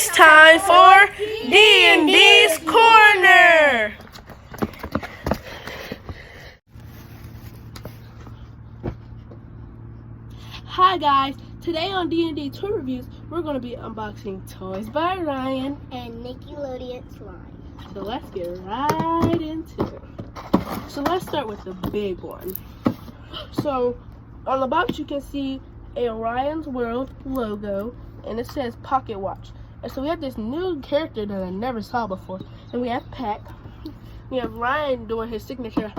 It's time for D&D's Corner. Hi guys, today on D&D Toy Reviews, we're going to be unboxing toys by Ryan and Nickelodeon slime. So let's get right into it. So let's start with the big one. So on the box you can see a Ryan's World logo and it says Pocket Watch. And so we have this new character that I never saw before. And we have Peck. We have Ryan doing his signature.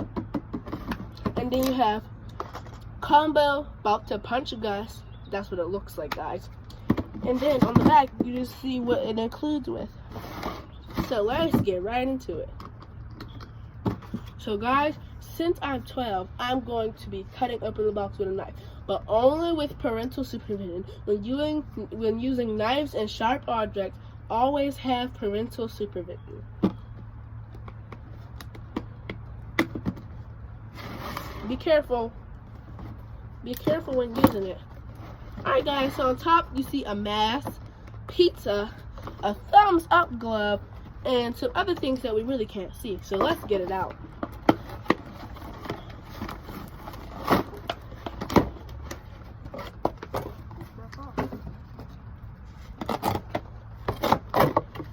And then you have Combo about to punch Gus. That's what it looks like, guys. And then on the back you just see what it includes with. So let's get right into it. So guys, since I'm 12, I'm going to be cutting open the box with a knife, but only with parental supervision. When using knives and sharp objects, always have parental supervision. Be careful. Be careful when using it. Alright guys, so on top you see a mask, pizza, a thumbs up glove, and some other things that we really can't see. So let's get it out.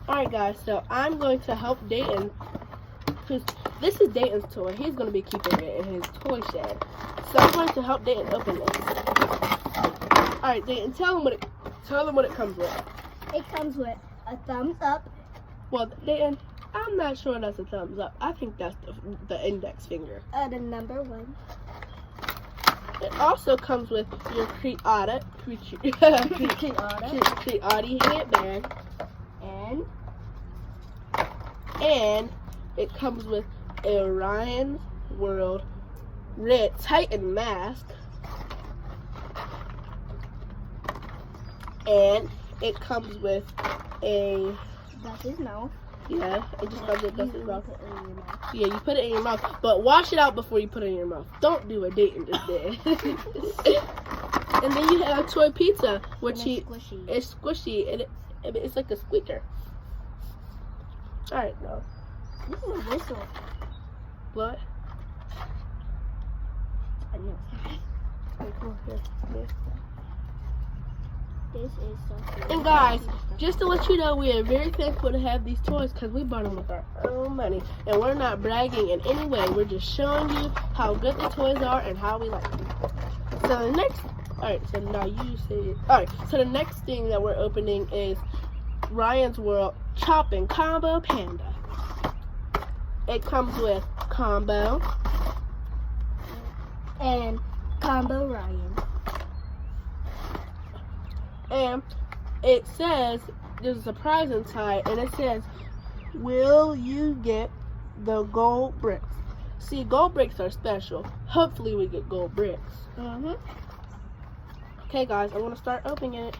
Alright guys, so I'm going to help Dayton, because this is Dayton's toy. He's going to be keeping it in his toy shed. So I'm going to help Dayton open this. Alright Dayton, tell him what it comes with. It comes with a thumbs up. Well, Dayton, I'm not sure that's a thumbs up. I think that's the index finger. The number 1. It also comes with your Creati headband. And it comes with a Ryan's World Red Titan mask. And it comes with a... That's his mouth. Yeah, it just comes with Dustin's mouth. Yeah, you put it in your mouth. But wash it out before you put it in your mouth. Don't do what Dayton just did. And then you have toy pizza, which is squishy. And it's like a squeaker. Alright, no. This is a whistle. What? I know. Wait, come on, here. This is something. And guys, just to let you know, we are very thankful to have these toys because we bought them with our own money. And we're not bragging in any way. We're just showing you how good the toys are and how we like them. So the next, alright, so now you say it. Alright, so the next thing that we're opening is Ryan's World Chopping Combo Panda. It comes with Combo and Combo Ryan. And it says, there's a surprise inside, and it says, will you get the gold bricks? See, gold bricks are special. Hopefully we get gold bricks. Okay guys, I'm going to start opening it.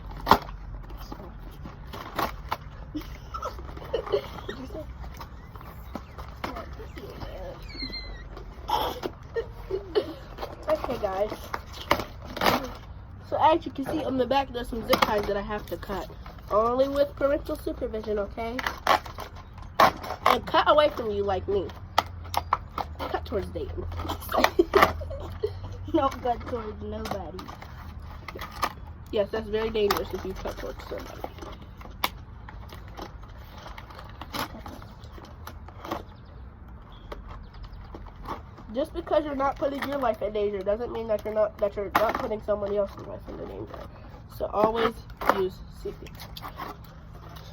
Okay guys, so as you can see on the back there's some zip ties that I have to cut, only with parental supervision, okay? And cut away from you like me. Cut towards Dayton. No cut towards nobody. Yes, that's very dangerous if you cut towards somebody. Just because you're not putting your life in danger doesn't mean that you're not putting somebody else's life in danger. So always use safety.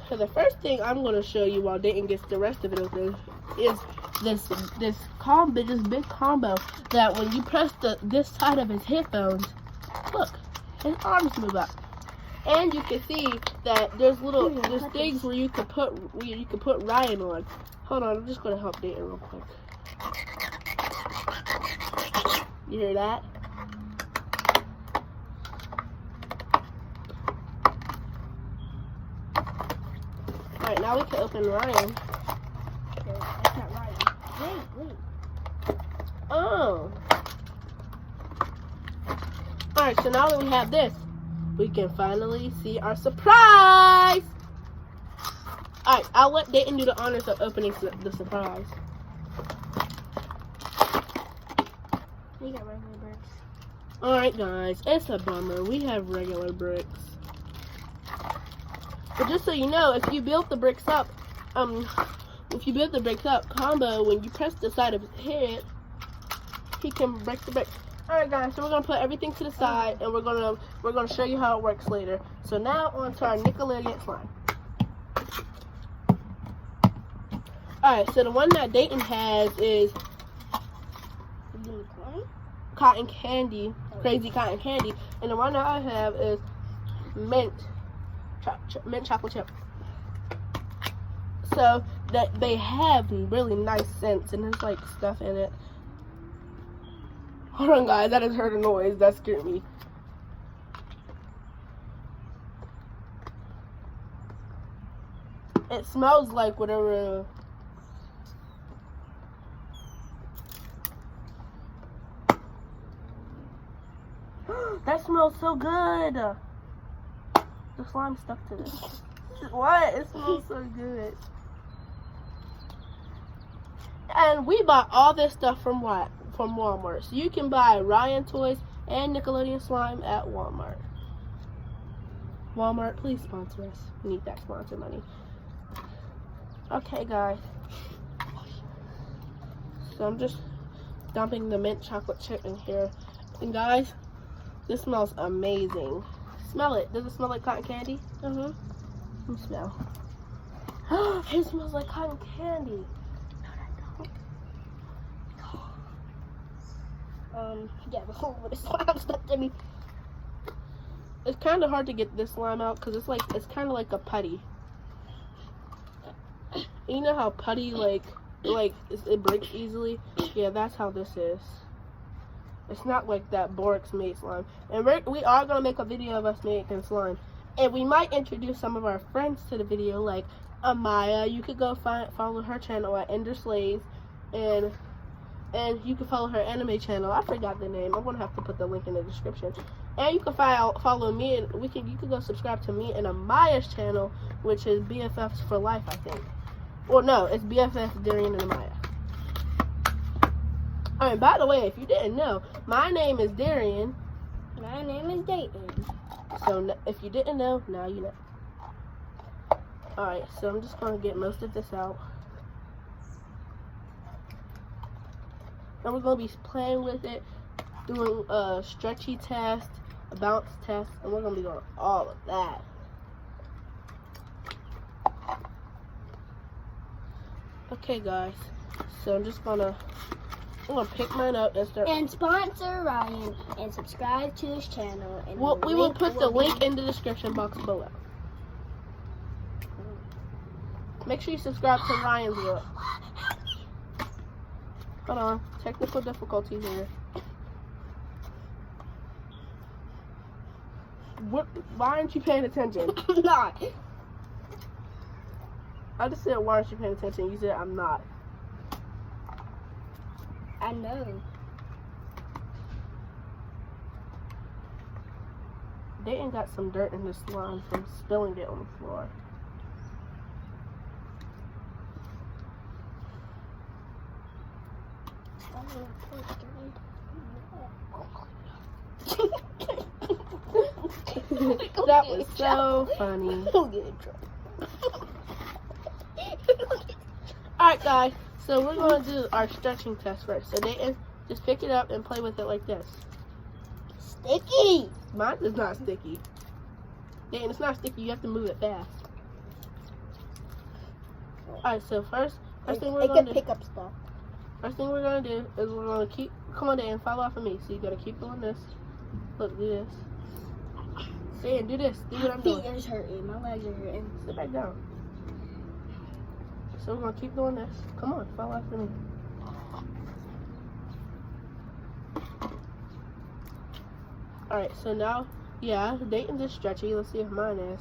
So the first thing I'm going to show you while Dayton gets the rest of it open is this big combo that when you press this side of his headphones, look, his arms move up. And you can see that there's things where you could put Ryan on. Hold on, I'm just going to help Dayton real quick. You hear that? Alright, now we can open Ryan. That's not Ryan. Wait. Oh. Alright, so now that we have this, we can finally see our surprise! Alright, I'll let Dayton do the honors of opening the surprise. You got regular bricks. Alright guys, it's a bummer. We have regular bricks. But just so you know, if you build the bricks up, Combo, when you press the side of his head, he can break the bricks. Alright guys, so we're gonna put everything to the side and we're gonna show you how it works later. So now on to our Nickelodeon slime. Alright, so the one that Dayton has is Unicorn? cotton candy, crazy cotton candy, and the one that I have is mint chocolate chip. So that they have really nice scents, and there's like stuff in it. Hold on guys, I just heard a noise that scared me. It smells like whatever. That smells so good. The slime stuck to this. What? It smells so good. And we bought all this stuff from what? From Walmart. So you can buy Ryan toys and Nickelodeon slime at Walmart. Walmart, please sponsor us. We need that sponsor money. Okay, guys. So I'm just dumping the mint chocolate chip in here. And guys, this smells amazing. Smell it. Does it smell like cotton candy? Let me smell. It smells like cotton candy. Yeah, the whole bit of slime stuck to me. It's kind of hard to get this slime out because it's kind of like a putty. You know how putty it breaks easily? Yeah, that's how this is. It's not like that Borax made slime. And we are gonna make a video of us making slime, and we might introduce some of our friends to the video, like Amaya. You could go follow her channel at Ender Slaves, and you can follow her anime channel. I forgot the name. I'm gonna have to put the link in the description. And you can follow me, and you can go subscribe to me and Amaya's channel, which is BFFs for Life, I think. Well, no, it's BFF Darian and Amaya. Alright, by the way, if you didn't know, my name is Darian. My name is Dayton. So if you didn't know, now you know. Alright, so I'm just gonna get most of this out. And we're going to be playing with it, doing a stretchy test, a bounce test, and we're going to be doing all of that. Okay, guys. So I'm gonna pick mine up and start. And sponsor Ryan and subscribe to his channel. And We will put the link in the description box below. Make sure you subscribe to Ryan's world. Hold on, technical difficulties here. Why aren't you paying attention? I'm not. I just said, why aren't you paying attention? You said, I'm not. I know. Dayton got some dirt in the slime from spilling it on the floor. That was so funny. Alright guys, so we're going to do our stretching test first. So Dayton, just pick it up and play with it like this. Sticky! Mine is not sticky. Dayton, it's not sticky, you have to move it fast. Alright, so first thing we're going to do. pick up stuff. First thing we're going to do is we're going to come on Dayton, follow after me. So you got to keep doing this. Look, do this. Dayton, do this. Do what I'm doing. My feet is hurting. My legs are hurting. Sit back down. So we're going to keep doing this. Come on, follow after me. Alright, so now, yeah, Dayton's is stretchy. Let's see if mine is.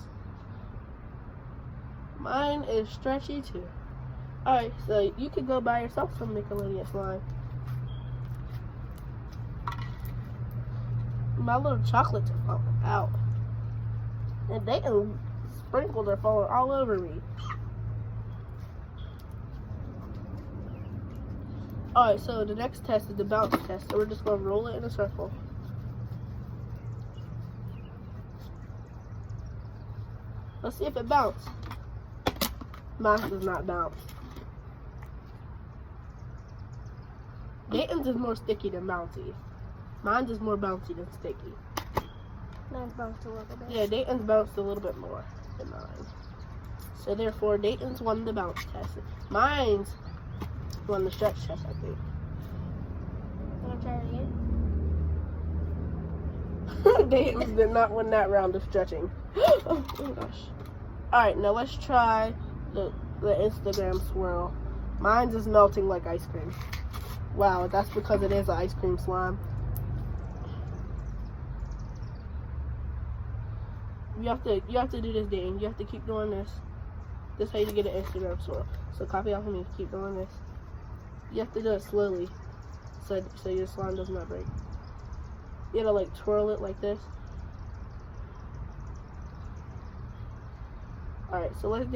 Mine is stretchy too. Alright, so you could go buy yourself some Nickelodeon slime. My little chocolates are falling out. And Dayton sprinkles are falling all over me. Alright, so the next test is the bounce test. So we're just going to roll it in a circle. Let's see if it bounces. Mine does not bounce. Dayton's is more sticky than bouncy. Mine's is more bouncy than sticky. Mine's bounced a little bit. Yeah, Dayton's bounced a little bit more than mine. So therefore, Dayton's won the bounce test. Mine's won the stretch test, I think. Want to try it again? Dayton's did not win that round of stretching. Oh my gosh. Alright, now let's try the Instagram swirl. Mine's is melting like ice cream. Wow, that's because it is an ice cream slime. You have to do this, Dayton. You have to keep doing this. This is how you get an Instagram swirl. So copy off of me. Keep doing this. You have to do it slowly, so your slime does not break. You gotta like twirl it like this. Alright, so let's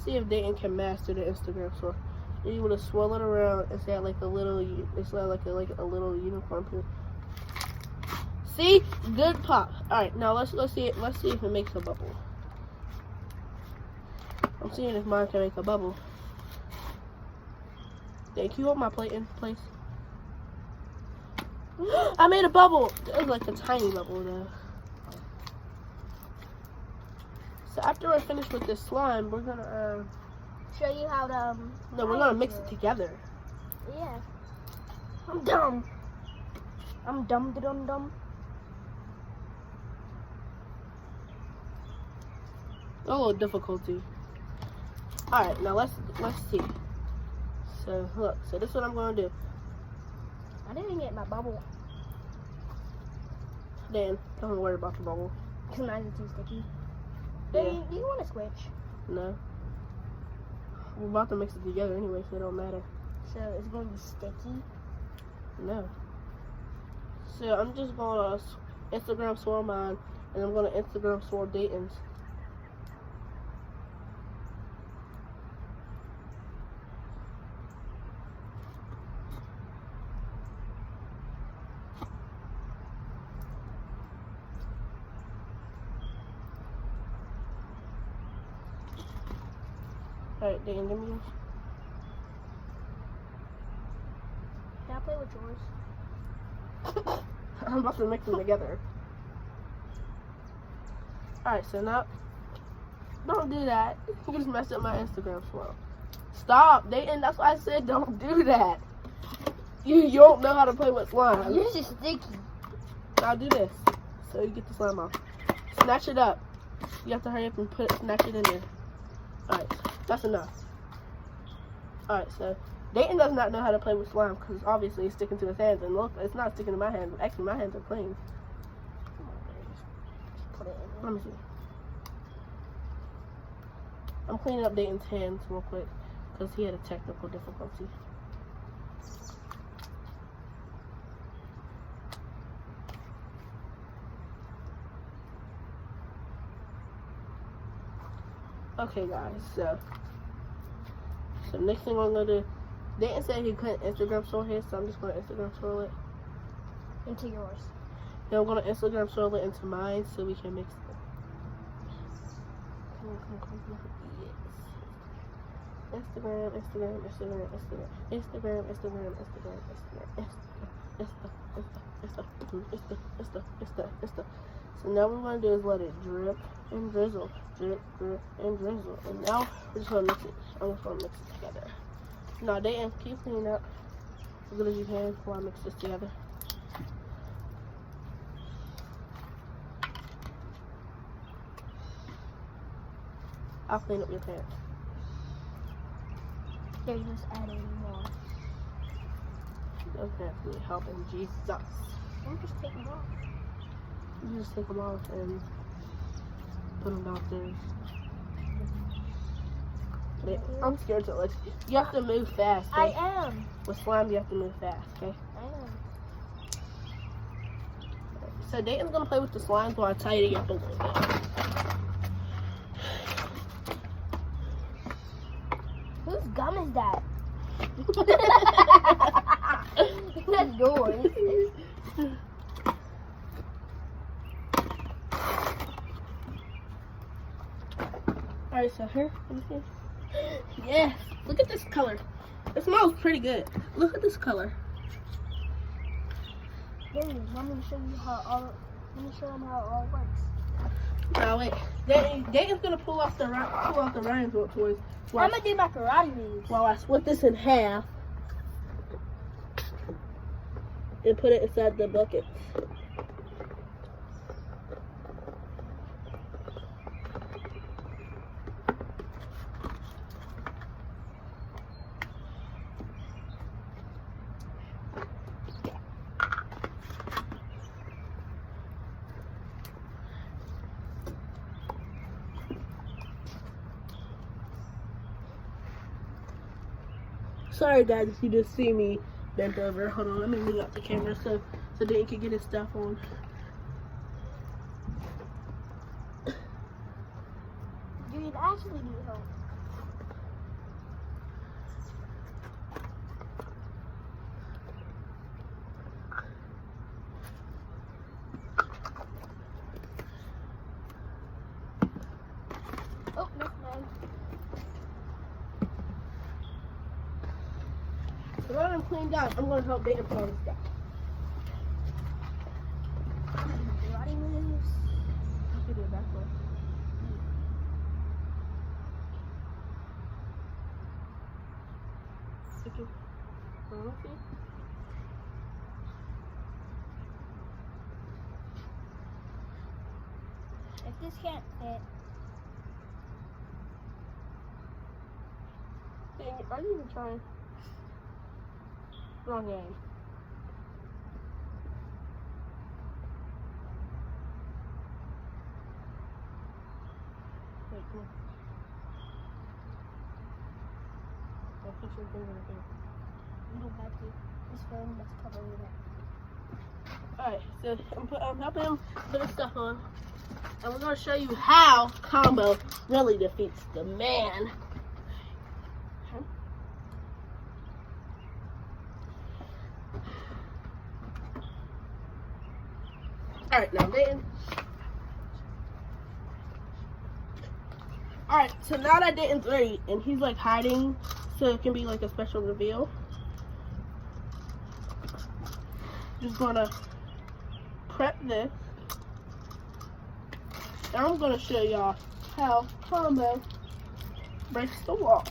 see if Dayton can master the Instagram swirl. You want to swirl it around and say like a little, like a little unicorn poo. See, good pop. All right, now let's see if it makes a bubble. I'm seeing if mine can make a bubble. Thank you. Hold my plate in place. I made a bubble. It was like a tiny bubble though. So after we're finished with this slime, we're gonna show you how to. No, we're gonna mix it together. Yeah. I'm dumb. I'm dumb. A little difficulty. All right, now let's see. So look, so this is what I'm gonna do. I didn't get my bubble. Dan, don't worry about the bubble. Cause mine is too sticky. Yeah. Do you want to switch? No. We're about to mix it together anyway, so it don't matter. So it's going to be sticky? No. So I'm just going to Instagram swirl mine, and I'm going to Instagram swirl Dayton's. Alright, Dayton, give me yours. Can I play with yours? I'm about to mix them together. Alright, so now, don't do that. You just messed up my Instagram swirl. Stop, Dayton, that's why I said don't do that. You don't know how to play with slime. Yours is sticky. Now do this, so you get the slime off. Snatch it up. You have to hurry up and snatch it in there. Alright, that's enough. Alright, so Dayton does not know how to play with slime because obviously it's sticking to his hands, and look, it's not sticking to my hands. Actually, my hands are clean. Come on, baby. Just put it in. Let me see. I'm cleaning up Dayton's hands real quick because he had a technical difficulty. Okay, guys, so next thing I'm gonna do, Dayton said he couldn't Instagram swirl his, so I'm just gonna Instagram swirl it into yours. Then I'm gonna Instagram swirl it into mine so we can mix them. Come. Yes. Instagram. So now what we're gonna do is let it drip and drizzle, drip and drizzle, and now we're just gonna mix it. I'm just gonna mix it together. Now, Dayton, keep cleaning up as good as you can while I mix this together. I'll clean up your pants. They're just adding more. Those pants need help in Jesus. I'm just taking them off. You just take them off and put them downstairs. I'm scared to let you. You have to move fast. Okay? I am. With slime, you have to move fast, okay? I am. So Dayton's gonna play with the slimes while I tidy up a little bit. Whose gum is that? That's yours. Alright, so here, let me see. Yes, look at this color. It smells pretty good. Look at this color. Let me show you how let me show them how it all works. Now wait, Dayton's gonna pull out the Ryan's World toys. I'm gonna do my karate moves. While I split this in half and put it inside the bucket. Sorry guys if you just see me bent over. Hold on, let me lean up the camera so Dayton can get his stuff on. Do you actually need help? Oh, that's mine. So now that I'm cleaned out, I'm gonna help Dayton put all this stuff. Karate moves. You should do it backwards. Okay. Okay. If this can't fit, Dang it, are you even trying? Wrong game. Wait, come on. I'll fix your finger again. you don't have to. This phone must cover it up. Alright, so I'm helping him put his stuff on. And we're going to show you how combo really defeats the man. Alright, now Dayton. Alright, so now that Dayton's ready, and he's like hiding, so it can be like a special reveal. Just gonna prep this. Now I'm gonna show y'all how combo breaks the wall.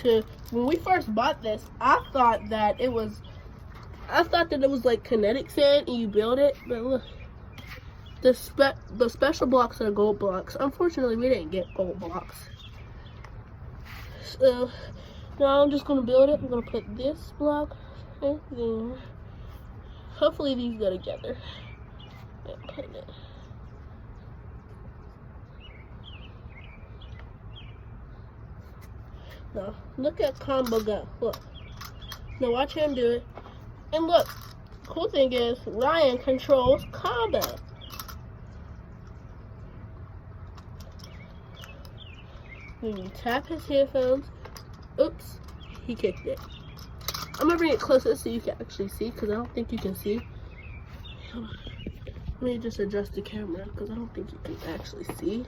So when we first bought this, I thought that it was like kinetic sand and you build it, but look, the special blocks are gold blocks. Unfortunately, we didn't get gold blocks. So now I'm just gonna build it. I'm gonna put this block right there. Hopefully these go together. And put it. Now look at combo go. Look. Now watch him do it. And look, cool thing is Ryan controls combo. When you tap his headphones, oops, he kicked it. I'm gonna bring it closer so you can actually see, because I don't think you can see. Let me just adjust the camera because I don't think you can actually see.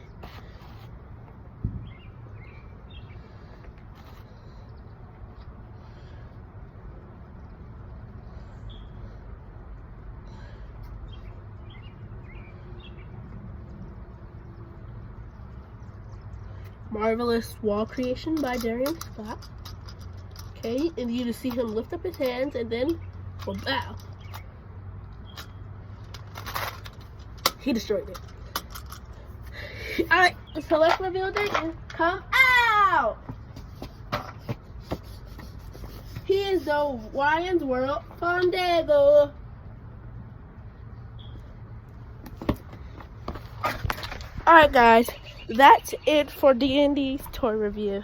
Marvelous wall creation by Darian Scott. Okay, and you just see him lift up his hands and then we'll bow. He destroyed it. Alright, so let's reveal Dayton. Come out! He is the Ryan's World Fondego. Alright guys, that's it for D&D's toy review.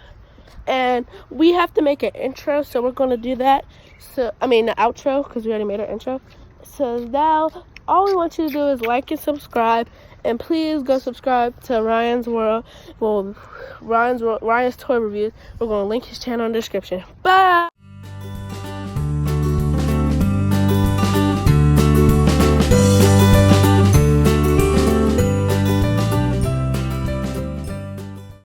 And we have to make an intro, so we're going to do that. So, I mean the outro, because we already made our intro. So now, all we want you to do is like and subscribe. And please go subscribe to Ryan's World. Well, Ryan's Toy Reviews. We're going to link his channel in the description. Bye!